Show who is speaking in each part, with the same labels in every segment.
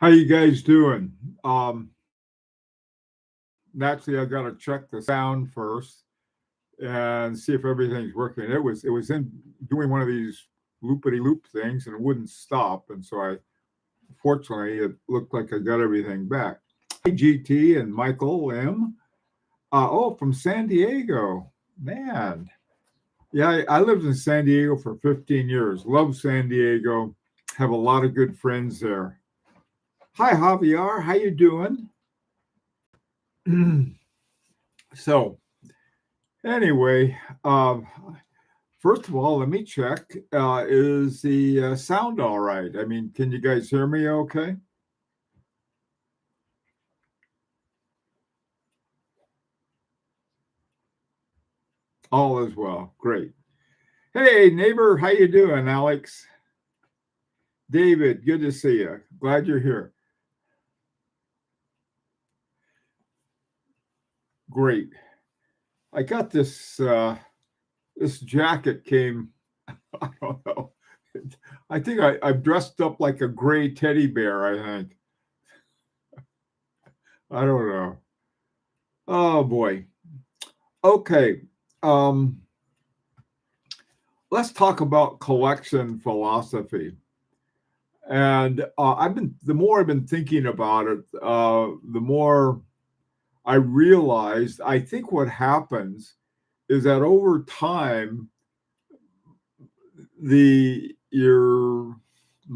Speaker 1: How you guys doing? Naturally, I got to check the sound first and see if everything's working. It was in doing one of these loopity loop things and it wouldn't stop, and so I fortunately it looked like I got everything back. Hi, GT and Michael M. Oh, from San Diego, man. Yeah, I lived in San Diego for 15 years. Love San Diego. Have a lot of good friends there. Hi, Javier. How you doing? So anyway, first of all, let me check. Is the sound all right? I mean, can you guys hear me okay? All is well. Great. Hey, neighbor, how you doing, Alex? David, good to see you. Glad you're here. Great. I got this jacket came. I don't know. I think I've dressed up like a gray teddy bear. I think. I don't know. Oh boy. Okay. Um, let's talk about collection philosophy. And I've been the more I've been thinking about it, the more I realized I think what happens is that over time, the your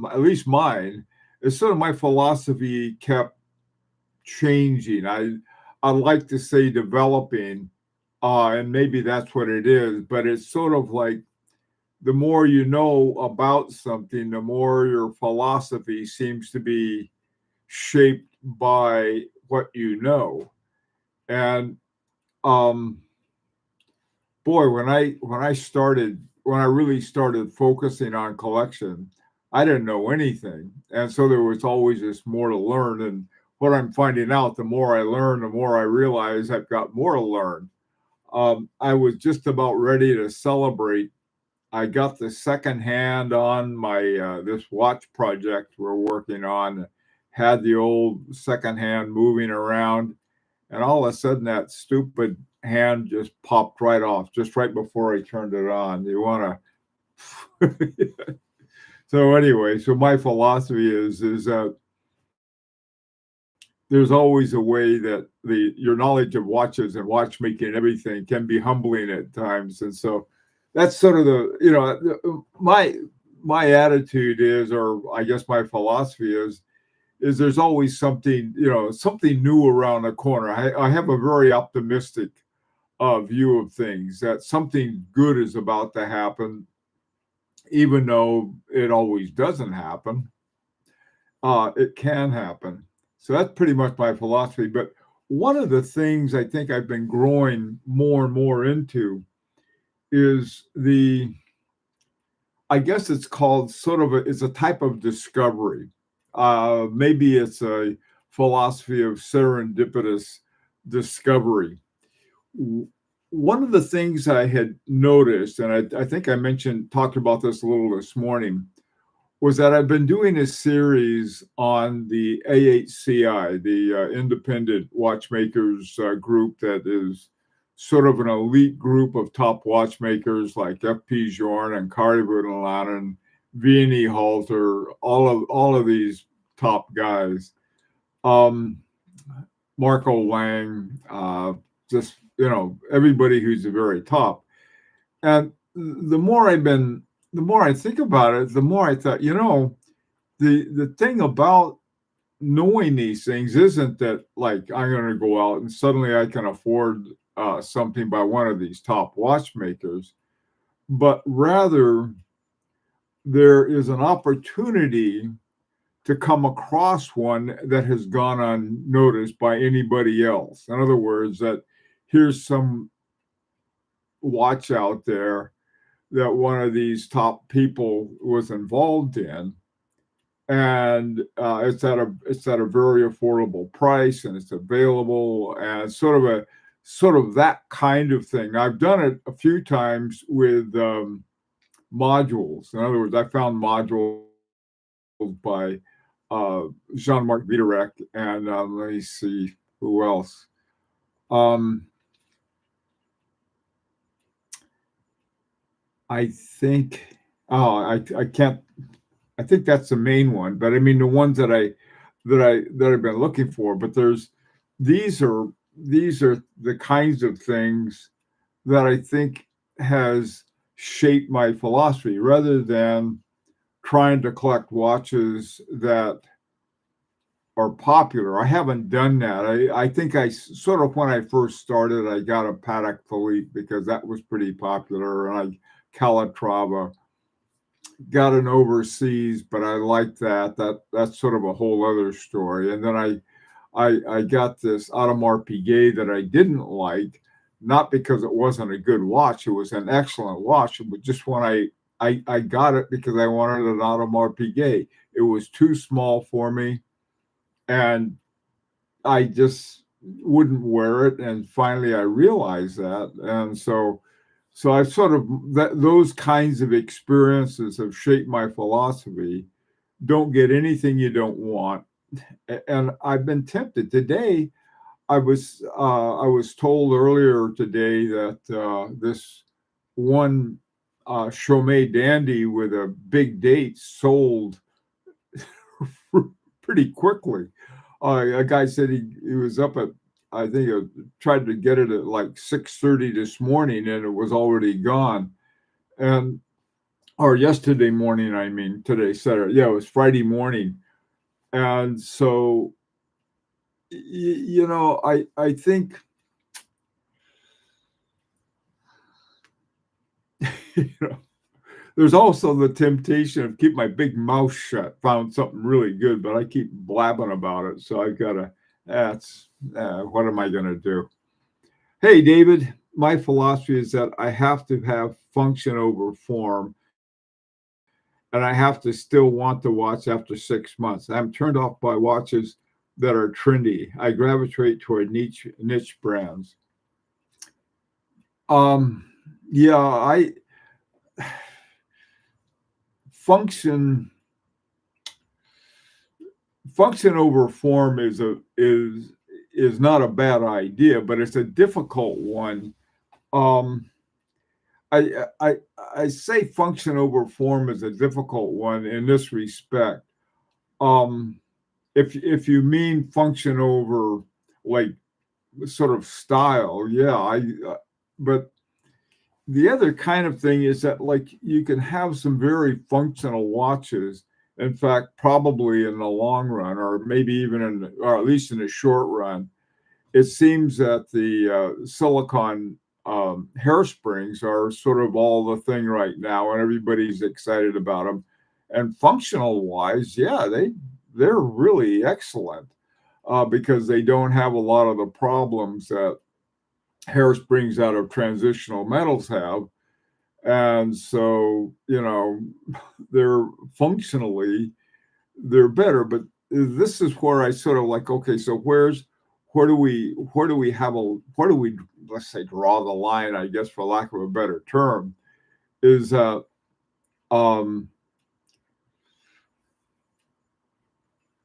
Speaker 1: at least mine is sort of my philosophy kept changing. I like to say developing, and maybe that's what it is, but it's sort of like the more you know about something, the more your philosophy seems to be shaped by what you know. And um, boy, when I really started focusing on collection, I didn't know anything, and so there was always just more to learn. And what I'm finding out, the more I learn, the more I realize I've got more to learn. I was just about ready to celebrate. I got the second hand on my this watch project we're working on. Had the old second hand moving around, and all of a sudden that stupid hand just popped right off, just right before I turned it on. You want to? So anyway, so my philosophy is that there's always a way that the your knowledge of watches and watchmaking and everything can be humbling at times, and so that's sort of my attitude is, or I guess my philosophy is there's always something something new around the corner. I have a very optimistic view of things that something good is about to happen, even though it always doesn't happen. It can happen. So that's pretty much my philosophy. But one of the things I think I've been growing more and more into is I guess it's called sort of it's a type of discovery. Maybe it's a philosophy of serendipitous discovery. One of the things I had noticed, and I think I talked about this a little this morning, was that I've been doing a series on the AHCI, the Independent Watchmakers Group, that is sort of an elite group of top watchmakers like F.P. Jorn and Kari Vuolanne and V&E Halter, all of these top guys. Marco Lang, just everybody who's the very top. And the more I think about it, the more I thought, the thing about knowing these things isn't that like I'm going to go out and suddenly I can afford something by one of these top watchmakers, but rather there is an opportunity to come across one that has gone unnoticed by anybody else. In other words, that here's some watch out there that one of these top people was involved in, and it's at a very affordable price, and it's available, and sort of that kind of thing. I've done it a few times with modules. In other words, I found modules by Jean-Marc Viderec, and let me see who else. Um, I think. Oh, I can't. I think that's the main one, but I mean the ones that I've been looking for. But these are these are the kinds of things that I think has shaped my philosophy, rather than trying to collect watches that are popular. I haven't done that. I think I sort of, when I first started, I got a Patek Philippe because that was pretty popular, and I Calatrava got an overseas, but I like that. That's sort of a whole other story. And then I got this Audemars Piguet that I didn't like, not because it wasn't a good watch. It was an excellent watch, but just when I got it because I wanted an Audemars Piguet. It was too small for me, and I just wouldn't wear it. And finally, I realized that, and so I've sort of those kinds of experiences have shaped my philosophy. Don't get anything you don't want, and I've been tempted today. I was told earlier today that this one Chaumet dandy with a big date sold pretty quickly. A guy said he was up at, I think, tried to get it at like 6:30 this morning, and it was already gone. And or yesterday morning, I mean, today Saturday. Yeah, it was Friday morning. And so, I think you know there's also the temptation of keep my big mouth shut. Found something really good, but I keep blabbing about it. So I've got to. That's what am I going to do? Hey, David. My philosophy is that I have to have function over form, and I have to still want the watch after 6 months. I'm turned off by watches that are trendy. I gravitate toward niche brands. Um, yeah, I function function over form is not a bad idea, but it's a difficult one. Um, I say function over form is a difficult one in this respect. Um, if you mean function over like sort of style, yeah, but the other kind of thing is that like you can have some very functional watches. In fact, probably in the long run, or maybe even or at least in the short run, it seems that the silicon hairsprings are sort of all the thing right now, and everybody's excited about them. And functional wise, yeah, they're really excellent because they don't have a lot of the problems that hairsprings out of transitional metals have. And so, they're functionally they're better. But this is where I sort of like, okay, so where do we have a where do we, let's say, draw the line, I guess, for lack of a better term, is that um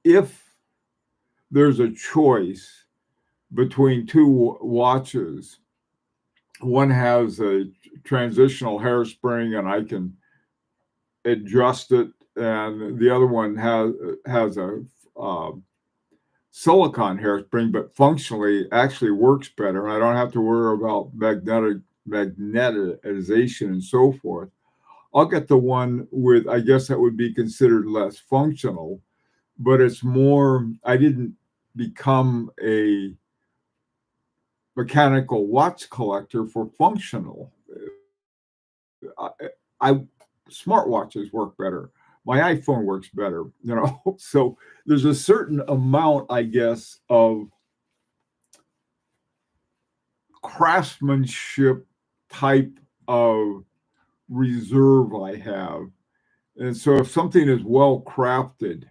Speaker 1: if there's a choice between two watches, one has a transitional hairspring and I can adjust it, and the other one has a uh, silicon hairspring, but functionally actually works better. And I don't have to worry about magnetization and so forth. I'll get the one with, I guess that would be considered less functional, but it's more, I didn't become a mechanical watch collector for functional. I smartwatches work better. My iPhone works better. So there's a certain amount, I guess, of craftsmanship type of reserve I have. And so if something is well crafted,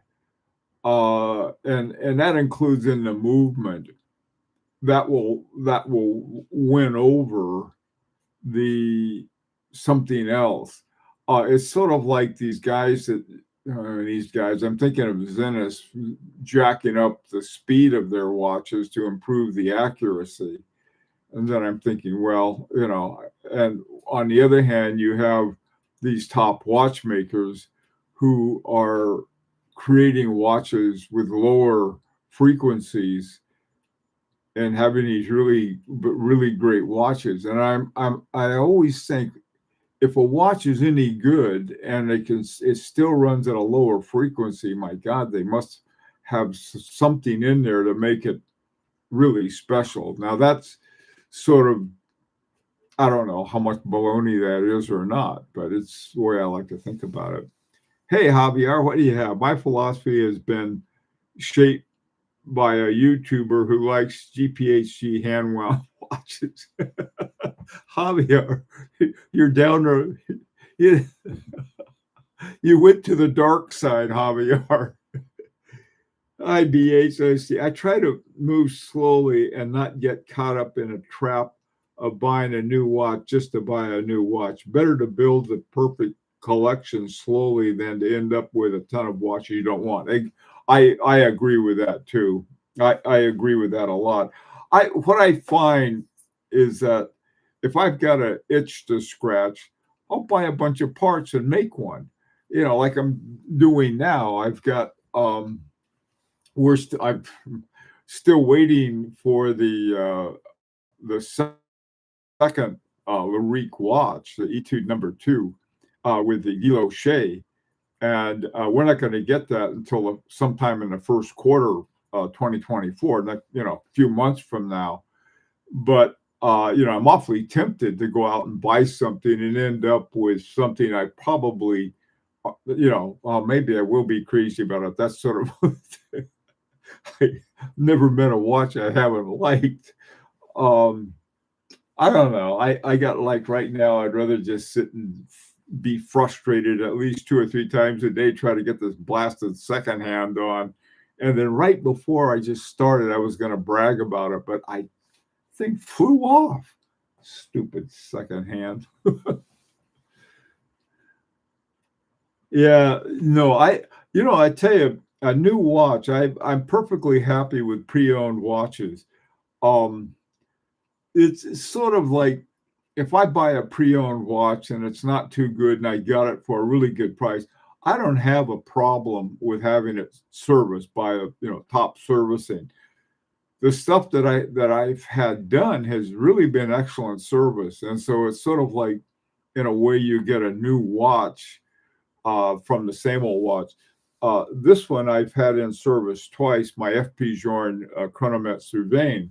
Speaker 1: and that includes in the movement, that will win over the something else. It's sort of like these guys that these guys. I'm thinking of Zenith jacking up the speed of their watches to improve the accuracy. And then I'm thinking, well, and on the other hand, you have these top watchmakers who are creating watches with lower frequencies and having these really great watches. And I always think if a watch is any good and it still runs at a lower frequency, my God, they must have something in there to make it really special. Now that's sort of, I don't know how much baloney that is or not, but it's the way I like to think about it. Hey, Javier, what do you have? My philosophy has been shaped by a YouTuber who likes GPHG hand wound watches. Javier, you're down to, you, you went to the dark side, Javier. IBHOC. I try to move slowly and not get caught up in a trap of buying a new watch just to buy a new watch. Better to build the perfect collection slowly than to end up with a ton of watches you don't want. I agree with that too. I agree with that a lot. What I find is that if I've got an itch to scratch, I'll buy a bunch of parts and make one. Like I'm doing now. I've got I'm still waiting for the second Larique watch, the Etude number 2, with the Guilloche, and we're not going to get that until sometime in the first quarter 2024, a few months from now. But I'm awfully tempted to go out and buy something and end up with something I probably, maybe I will be crazy about it. That's sort of I never met a watch I haven't liked. I don't know. I got like right now, I'd rather just sit and be frustrated at least 2 or 3 times a day, try to get this blasted secondhand on. And then right before I just started, I was going to brag about it, but I think flew off. Stupid secondhand. Yeah, no, I tell you, a new watch, I'm perfectly happy with pre-owned watches. Um, it's sort of like if I buy a pre-owned watch and it's not too good and I got it for a really good price, I don't have a problem with having it serviced by a top servicing. The stuff that I've had done has really been excellent service, and so it's sort of like in a way you get a new watch from the same old watch. This one I've had in service twice, my FP Journe Chronomet Survein.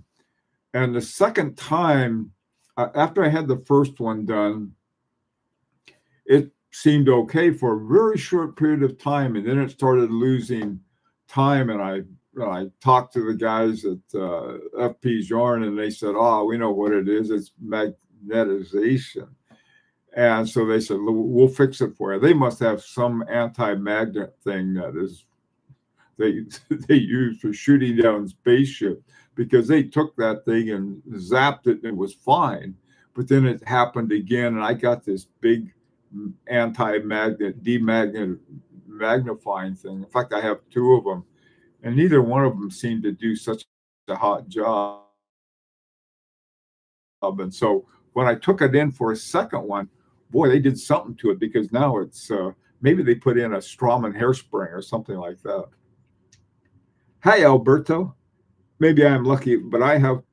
Speaker 1: And the second time, after I had the first one done, it seemed okay for a very short period of time. And then it started losing time. And I talked to the guys at FP Journe, and they said, oh, we know what it is. It's magnetization. And so they said, we'll fix it for you. They must have some anti-magnet thing that is they use for shooting down spaceship, because they took that thing and zapped it and it was fine. But then it happened again, and I got this big anti-magnet, magnifying thing. In fact, I have 2 of them, and neither one of them seemed to do such a hot job. And so when I took it in for a second one, boy, they did something to it, because now it's maybe they put in a Strawman hairspring or something like that. Hi, Alberto. Maybe I'm lucky, but I have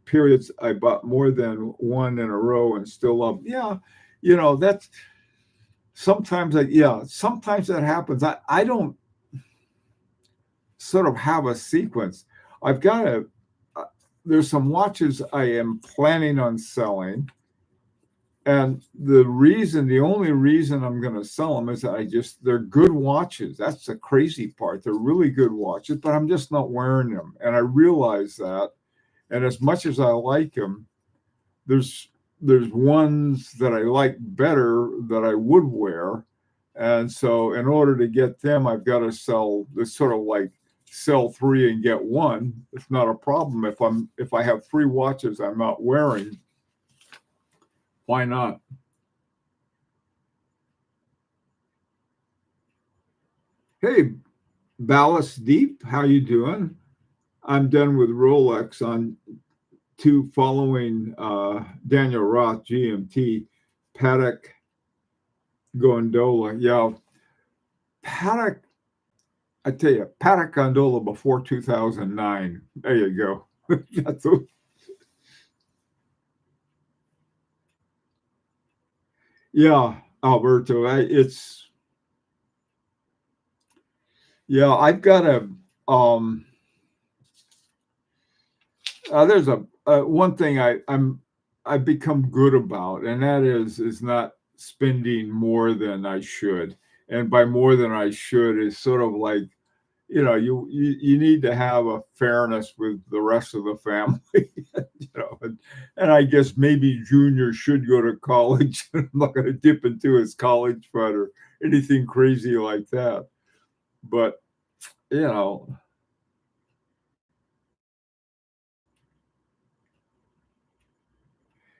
Speaker 1: periods I bought more than one in a row and still love. Yeah, that's sometimes sometimes that happens. I don't sort of have a sequence. I've got there's some watches I am planning on selling. And the only reason I'm going to sell them is that they're good watches. That's the crazy part. They're really good watches, but I'm just not wearing them. And I realize that. And as much as I like them, there's ones that I like better that I would wear. And so in order to get them, I've got to sell this sort of like sell 3 and get 1. It's not a problem. If I have 3 watches I'm not wearing, why not? Hey, Ballast Deep, how you doing? I'm done with Rolex on two following Daniel Roth GMT Patek Gondola. Yeah, Patek. I tell you, Patek Gondola before 2009. There you go. That's a, yeah, Alberto. It's yeah. I've got a there's a one thing I've become good about, and that is not spending more than I should. And by more than I should is sort of like, you need to have a fairness with the rest of the family, and I guess maybe Junior should go to college. I'm not going to dip into his college fund or anything crazy like that, but you know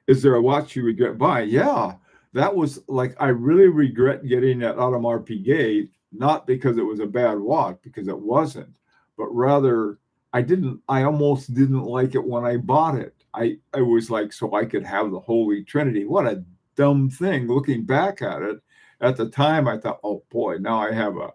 Speaker 1: is there a watch you regret buying? Yeah, that was like I really regret getting that Audemars Piguet, not because it was a bad watch, because it wasn't, but rather I almost didn't like it when I bought it. I was like, so I could have the Holy Trinity. What a dumb thing. Looking back at it, at the time I thought, oh boy, now I have a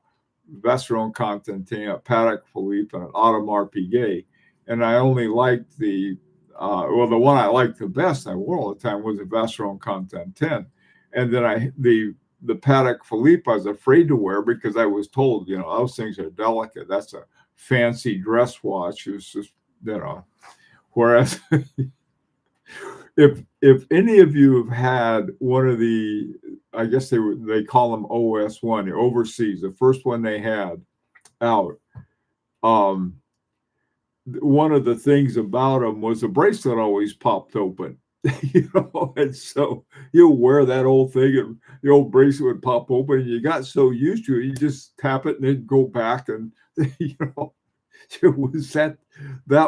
Speaker 1: Vacheron Constantin, a Patek Philippe, and an Audemars Piguet, and I only liked the one I liked the best I wore all the time was a Vacheron Constantin, and then the Patek Philippe I was afraid to wear because I was told, those things are delicate. That's a fancy dress watch. It was just, you know. Whereas if any of you have had one of the, I guess they call them OS1, the overseas, the first one they had out. Um, One of the things about them was the bracelet always popped open. And so you'll wear that old thing and the old bracelet would pop open and you got so used to it, you just tap it and then go back and you know it was that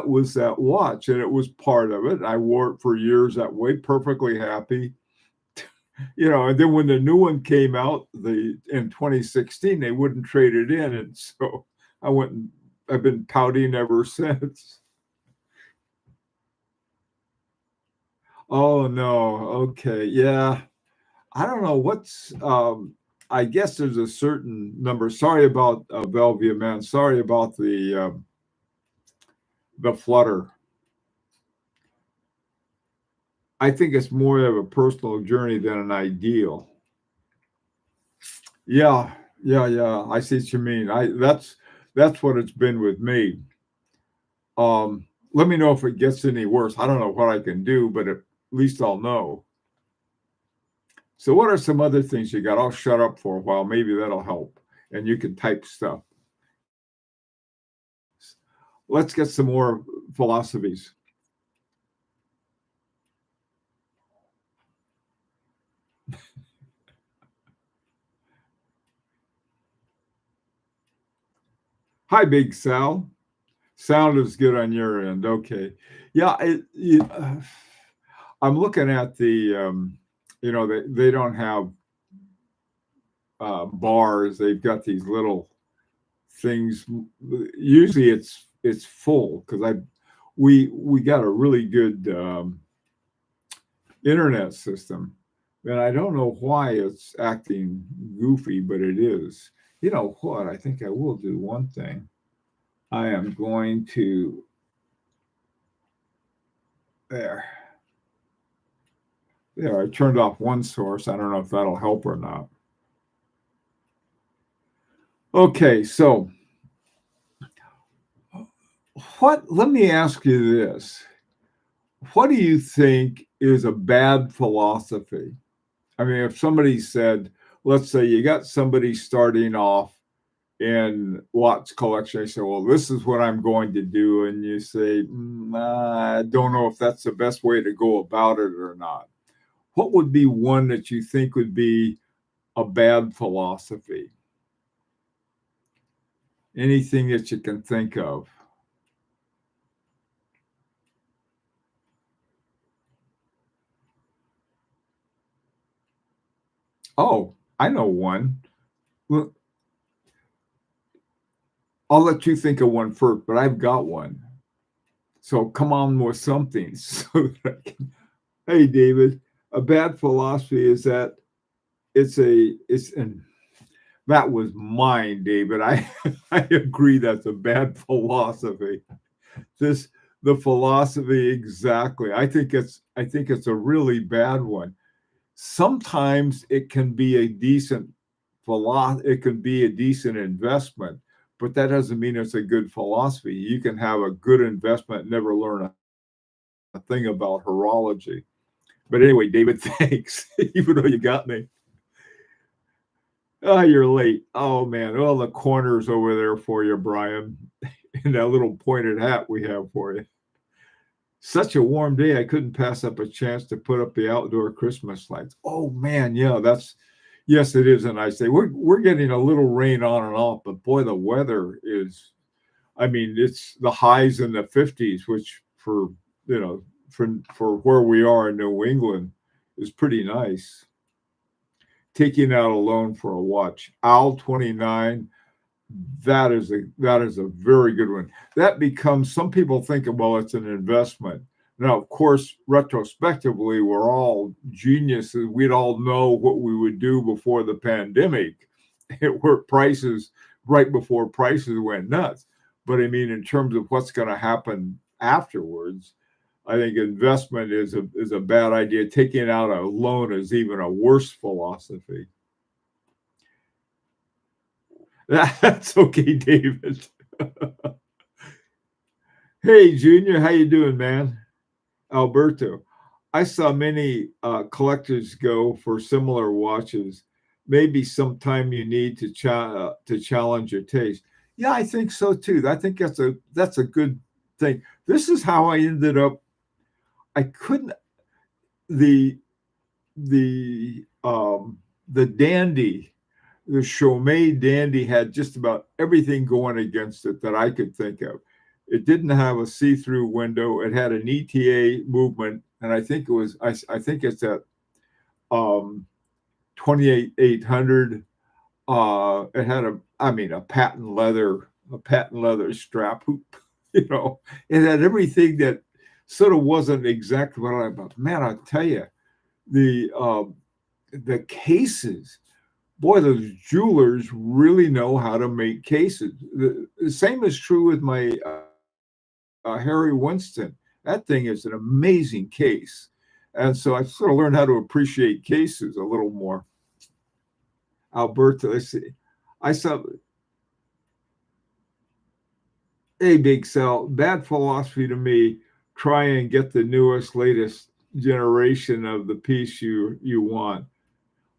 Speaker 1: was that watch and it was part of it. I wore it for years that way, perfectly happy. And then when the new one came out, the in 2016, they wouldn't trade it in. And so I went and I've been pouting ever since. Oh no. Okay. Yeah. I don't know what's I guess there's a certain number. Sorry about Bellevue, man. Sorry about the flutter. I think it's more of a personal journey than an ideal. Yeah, yeah. I see what you mean. I that's what it's been with me. Let me know if it gets any worse. I don't know what I can do, but at least I'll know. So, what are some other things you got? I'll shut up for a while. Maybe that'll help, and you can type stuff. Let's get some more philosophies. Hi, Big Sal. Sound is good on your end. Okay. Yeah, I'm looking at they don't have bars. They've got these little things. Usually it's full because we got a really good internet system, and I don't know why it's acting goofy, but it is. You know what? I think I will do one thing. I am going to there. There, I turned off one source. I don't know if that'll help or not. Okay, so let me ask you this. What do you think is a bad philosophy? I mean, if somebody said, let's say you got somebody starting off in Watt's collection, they say, well, this is what I'm going to do. And you say, I don't know if that's the best way to go about it or not. What would be one that you think would be a bad philosophy? Anything that you can think of? Oh, I know one. Well, I'll let you think of one first, but I've got one. So come on with something. So that I can, hey, David, a bad philosophy is that and that was mine, David. I agree that's a bad philosophy. This the philosophy exactly. I think it's a really bad one. Sometimes it can be a decent it can be a decent investment, but that doesn't mean it's a good philosophy. You can have a good investment and never learn a thing about horology. But anyway, David, thanks. Even though you got me. Oh, you're late. Oh man. Well, the corner's over there for you, Brian. And that little pointed hat we have for you. Such a warm day, I couldn't pass up a chance to put up the outdoor Christmas lights. Oh man, yeah, that's yes, it is a nice day. We're getting a little rain on and off, but boy, the weather is. I mean, it's the highs in the 50s, which for you know for where we are in New England is pretty nice. Taking out a loan for a watch. Owl 29. That is a very good one. That becomes some people think, well, it's an investment. Now, of course, retrospectively, we're all geniuses. We'd all know what we would do before the pandemic. It were prices right before prices went nuts. But I mean, in terms of what's going to happen afterwards, I think investment is a bad idea. Taking out a loan is even a worse philosophy. That's okay, David. Hey, Junior, how you doing, man? Alberto, I saw many collectors go for similar watches. Maybe sometime you need to challenge your taste. Yeah, I think so too. I think that's a good thing. This is how I ended up. I couldn't the the dandy the Chaumet Dandy had just about everything going against it that I could think of. It didn't have a see-through window. It had an ETA movement, and I think it's at 28,800. It had a patent leather strap hoop. You know, it had everything that sort of wasn't exactly what I. But man, I tell you, the the cases, boy, those jewelers really know how to make cases. The same is true with my Harry Winston. That thing is an amazing case. And so I sort of learned how to appreciate cases a little more. Alberto, let's see. I saw, hey, Big Sal, bad philosophy to me. Try and get the newest, latest generation of the piece you want.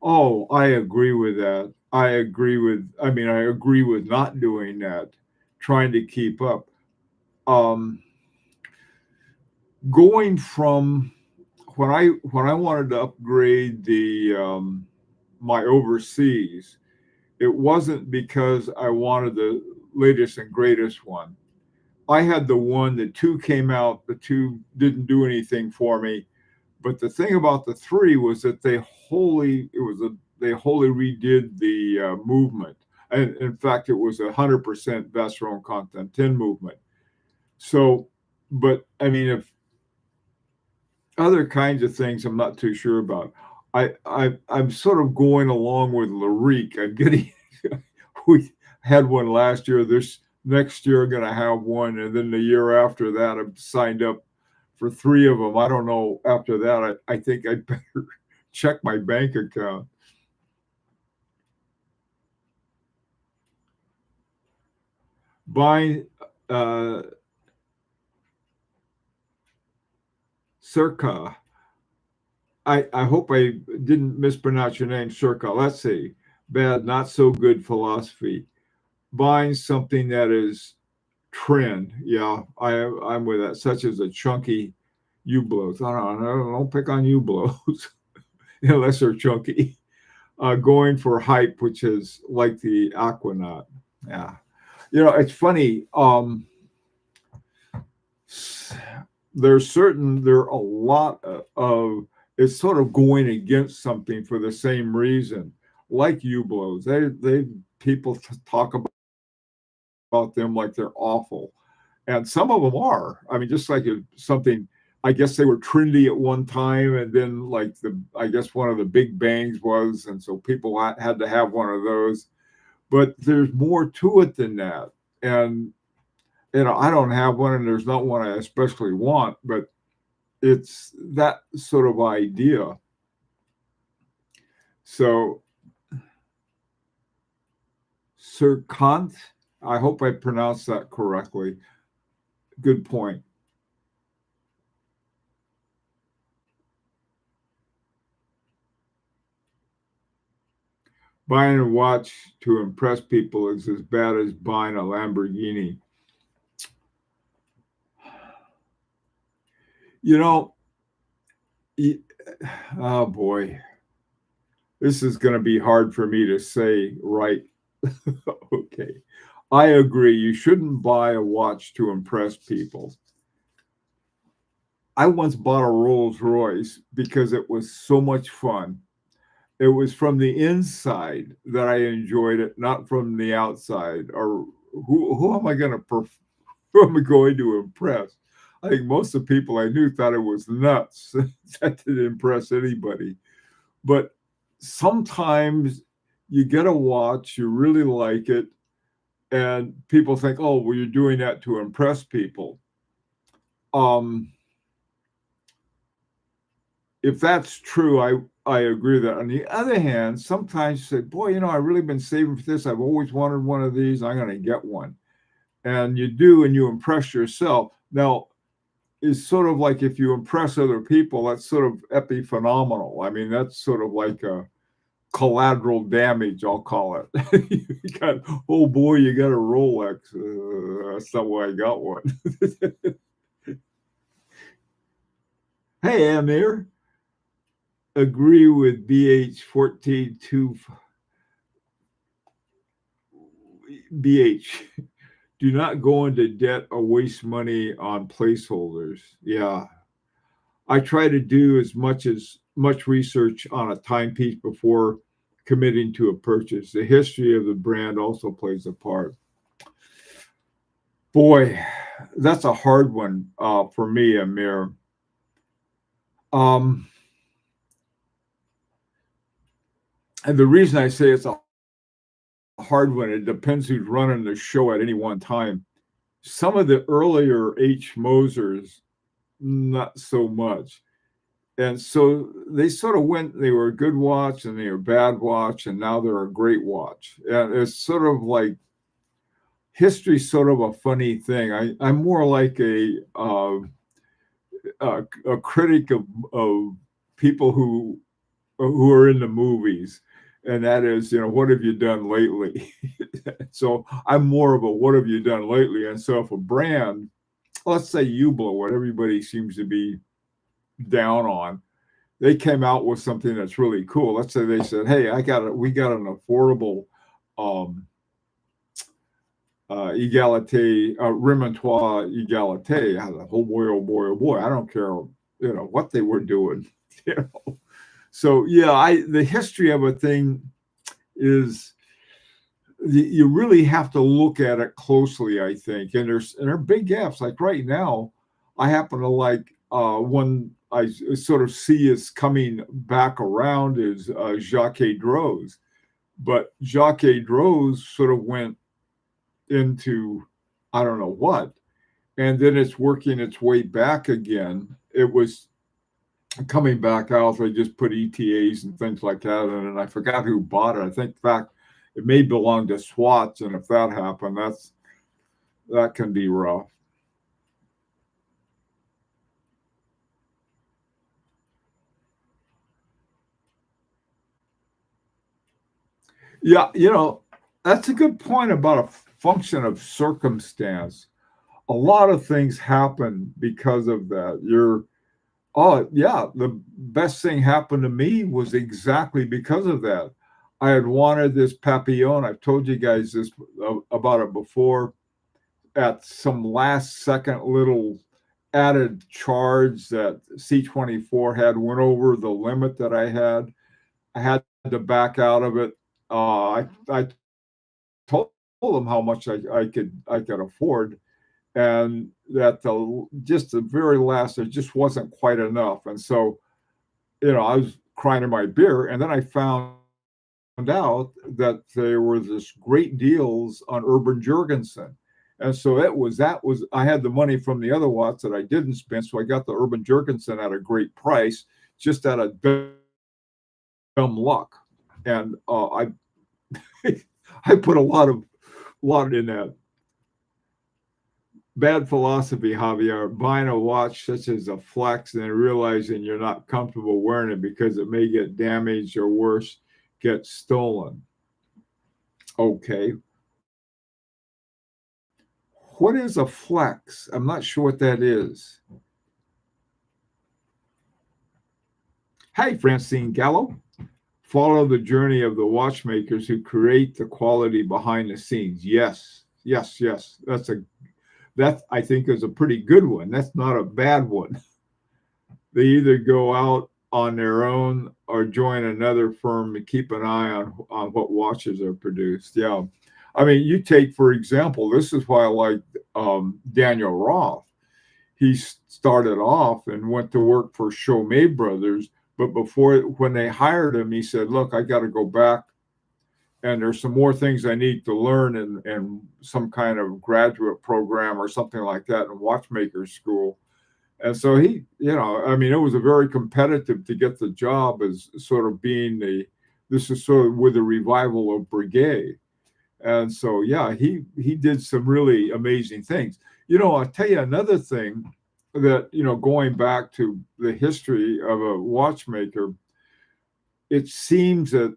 Speaker 1: Oh, I agree with that. I agree with not doing that, trying to keep up. Um, Going from when I wanted to upgrade the my overseas, it wasn't because I wanted the latest and greatest one. I had the one, the two came out, the two didn't do anything for me. But the thing about the three was that they wholly redid the movement. And in fact, it was 100% Vestron content 10 movement. So, but I mean, if other kinds of things, I'm not too sure about. I'm sort of going along with Larique. I'm getting we had one last year. This next year, I'm going to have one, and then the year after that, I'm signed up for three of them. I don't know. After that, I think I better check my bank account. Buying uh, Circa. I hope I didn't mispronounce your name, Circa. Let's see. Bad, not so good philosophy. Buying something that is trend. Yeah, I'm with that. Such as a chunky U-blows. I don't pick on U-blows unless they're chunky. Going for hype, which is like the Aquanaut. Yeah, it's funny. There are a lot of it's sort of going against something for the same reason, like U-blows. They people talk about them like they're awful. And some of them are. I mean, just like something, I guess they were trendy at one time, and then like I guess one of the big bangs was, and so people had to have one of those. But there's more to it than that. And I don't have one, and there's not one I especially want, but it's that sort of idea. So, Sir Kant, I hope I pronounced that correctly. Good point. Buying a watch to impress people is as bad as buying a Lamborghini. You know, oh boy, this is going to be hard for me to say right. Okay. I agree. You shouldn't buy a watch to impress people. I once bought a Rolls Royce because it was so much fun. It was from the inside that I enjoyed it, not from the outside. Or who am I going to who am I going to impress? I think most of the people I knew thought it was nuts. That didn't impress anybody. But sometimes you get a watch, you really like it, and people think, "Oh, well, you're doing that to impress people." Um, if that's true, I agree with that. On the other hand, sometimes you say, "Boy, I've really been saving for this. I've always wanted one of these. I'm going to get one." And you do, and you impress yourself. Now, it's sort of like if you impress other people, that's sort of epiphenomenal. I mean, that's sort of like a collateral damage, I'll call it. You got, oh boy, you got a Rolex. That's not why I got one. Hey, Amir, agree with BH 14.2 BH. Do not go into debt or waste money on placeholders. Yeah. I try to do as much research on a timepiece before committing to a purchase. The history of the brand also plays a part. Boy, that's a hard one for me, Amir. And the reason I say it's a hard one, it depends who's running the show at any one time. Some of the earlier H. Mosers, not so much. And so they sort of went, they were a good watch and they were a bad watch, and now they're a great watch. And it's sort of like history's sort of a funny thing. I'm more like a critic of people who are in the movies, and that is, what have you done lately? So I'm more of a what have you done lately? And so if a brand, let's say Hublot, what everybody seems to be down on, they came out with something that's really cool. Let's say they said, "Hey, we got an affordable Remontois Egalite." I was, oh boy, oh boy, oh boy. I don't care, what they were doing. So yeah, the history of a thing is you really have to look at it closely, I think. And there are big gaps. Like right now, I happen to like one I sort of see is coming back around is Jaeger-LeCoultre. But Jaeger-LeCoultre sort of went into I don't know what, and then it's working its way back again. It was coming back out. They just put ETAs and things like that in it. And I forgot who bought it. I think, in fact, it may belong to Swatch, and if that happened, that can be rough. Yeah, that's a good point about a function of circumstance. A lot of things happen because of that. Oh, yeah, the best thing happened to me was exactly because of that. I had wanted this Papillon. I've told you guys this about it before. At some last second little added charge that C24 had went over the limit that I had. I had to back out of it. I told them how much I could afford, and that the very last it just wasn't quite enough, and so I was crying in my beer, and then I found out that there were this great deals on Urban Jurgensen. And so that was I had the money from the other lots that I didn't spend, so I got the Urban Jurgensen at a great price, just out of dumb luck. And I put a lot in that. Bad philosophy, Javier. Buying a watch such as a Flex and then realizing you're not comfortable wearing it because it may get damaged or worse, get stolen. Okay. What is a Flex? I'm not sure what that is. Hey, Francine Gallo. Follow the journey of the watchmakers who create the quality behind the scenes. Yes, yes, yes. That I think is a pretty good one. That's not a bad one. They either go out on their own or join another firm to keep an eye on what watches are produced. Yeah. I mean, you take, for example, this is why I like Daniel Roth. He started off and went to work for Chaumet Brothers, but when they hired him, he said, look, I got to go back, and there's some more things I need to learn in some kind of graduate program or something like that in watchmaker school. And so I mean, it was a very competitive to get the job as sort of this is sort of with the revival of Breguet. And so, yeah, he did some really amazing things. I'll tell you another thing that, going back to the history of a watchmaker, it seems that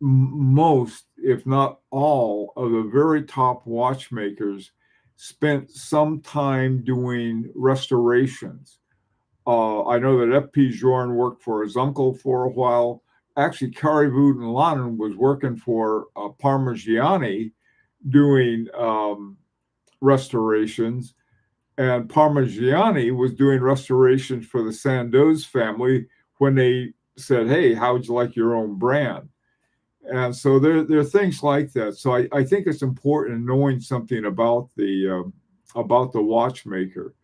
Speaker 1: most, if not all, of the very top watchmakers spent some time doing restorations. I know that F.P. Journe worked for his uncle for a while. Actually, Carrie Vouden-Lannen was working for Parmigiani doing restorations, and Parmigiani was doing restorations for the Sandoz family when they said, hey, how would you like your own brand? And so there are things like that. So I think it's important knowing something about the watchmaker.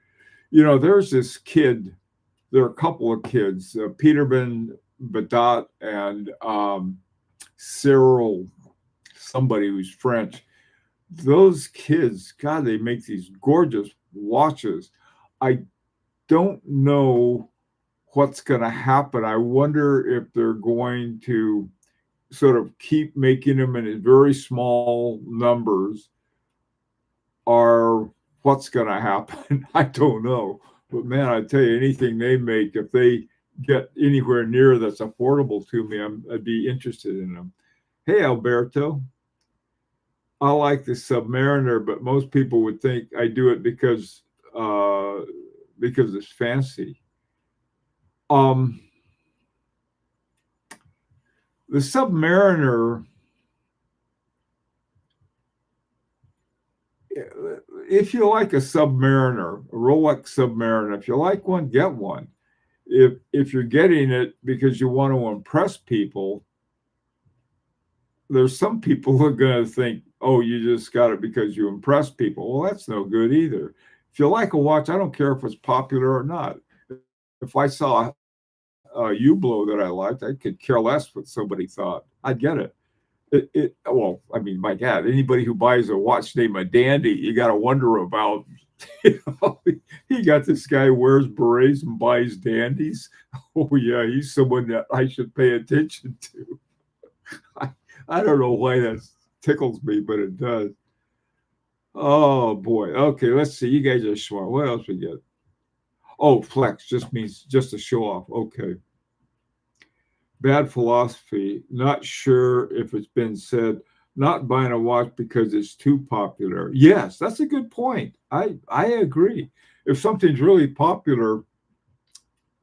Speaker 1: There's this kid. There are a couple of kids, Peterman Badat and Cyril, somebody who's French. Those kids, God, they make these gorgeous watches. I don't know what's going to happen. I wonder if they're going to sort of keep making them in very small numbers, or what's going to happen. I don't know. But man, I tell you, anything they make, if they get anywhere near that's affordable to me, I'd be interested in them. Hey, Alberto. I like the Submariner, but most people would think I do it because it's fancy. The Submariner, if you like a Submariner, a Rolex Submariner, if you like one, get one. If you're getting it because you want to impress people, there's some people who are going to think, oh, you just got it because you impress people. Well, that's no good either. If you like a watch, I don't care if it's popular or not. If I saw a Hublot that I liked, I could care less what somebody thought. I'd get it. Well, I mean, my God, anybody who buys a watch named a Dandy, you got to wonder about. He got this guy who wears berets and buys dandies. Oh yeah, he's someone that I should pay attention to. I don't know why that tickles me, but it does. Oh boy. Okay, let's see. You guys are smart. What else we get? Oh, flex just means just to show off. Okay. Bad philosophy. Not sure if it's been said. Not buying a watch because it's too popular. Yes, that's a good point. I agree. If something's really popular,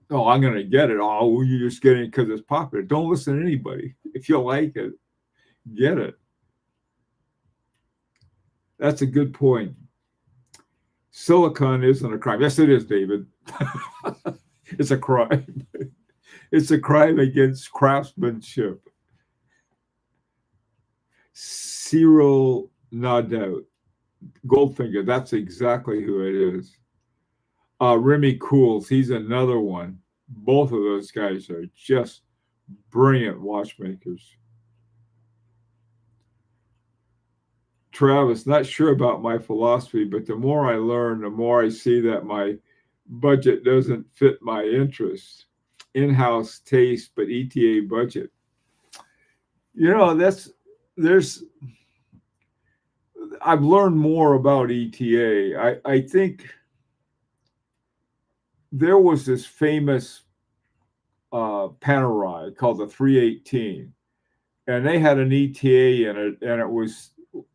Speaker 1: oh, I'm going to get it. Oh, well, you're just getting it because it's popular. Don't listen to anybody. If you like it, get it. That's a good point. Silicon isn't a crime. Yes, it is, David. It's a crime. It's a crime against craftsmanship. Cyril no doubt. Goldfinger, that's exactly who it is. Remy Cools, he's another one. Both of those guys are just brilliant watchmakers. Travis, not sure about my philosophy, but the more I learn, the more I see that my budget doesn't fit my interests. In-house taste, but ETA budget. You know, there's I've learned more about ETA. I think there was this famous Panerai called the 318, and they had an ETA in it, and it was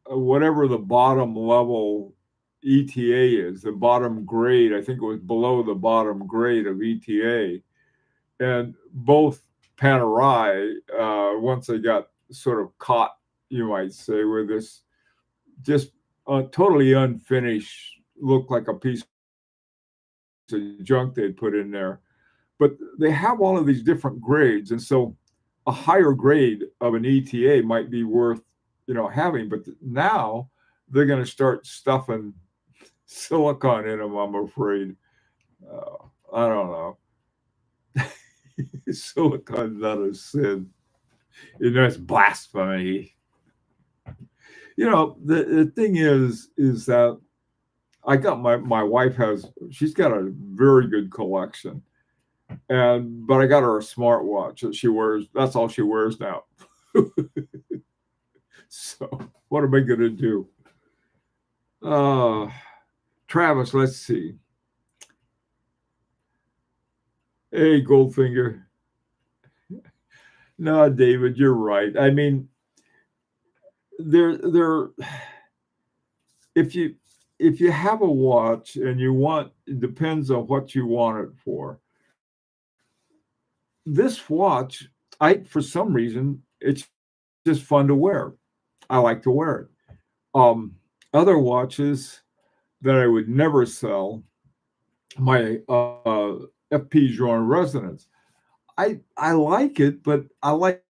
Speaker 1: whatever the bottom level ETA is, the bottom grade. I think it was below the bottom grade of ETA, and both Panerai, once they got sort of caught, you might say, with this just totally unfinished, looked like a piece of junk they'd put in there. But they have all of these different grades, and so a higher grade of an ETA might be worth, having. But now they're going to start stuffing silicon in them, I'm afraid. I don't know. Silicon's not a sin. It's blasphemy. The thing is that I got my wife she's got a very good collection. But I got her a smartwatch that she wears. That's all she wears now. So what am I going to do? Travis, let's see. Hey, Goldfinger. No, David, you're right. I mean, there. If you have a watch and it depends on what you want it for. This watch, for some reason, it's just fun to wear. I like to wear it. Other watches that I would never sell, my FP Joint Resonance. I like it, but I like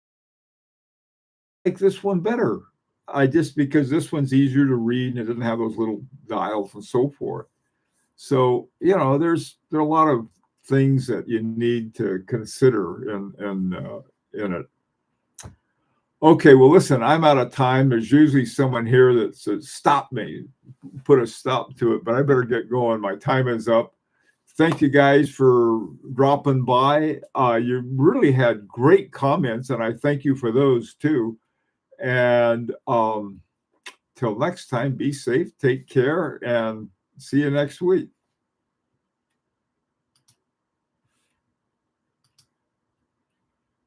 Speaker 1: this one better. Because this one's easier to read and it doesn't have those little dials and so forth. So there are a lot of things that you need to consider in it. Okay, well, listen, I'm out of time. There's usually someone here that says, stop me, put a stop to it, but I better get going. My time is up. Thank you guys for dropping by. You really had great comments, and I thank you for those too. And till next time, be safe, take care, and see you next week.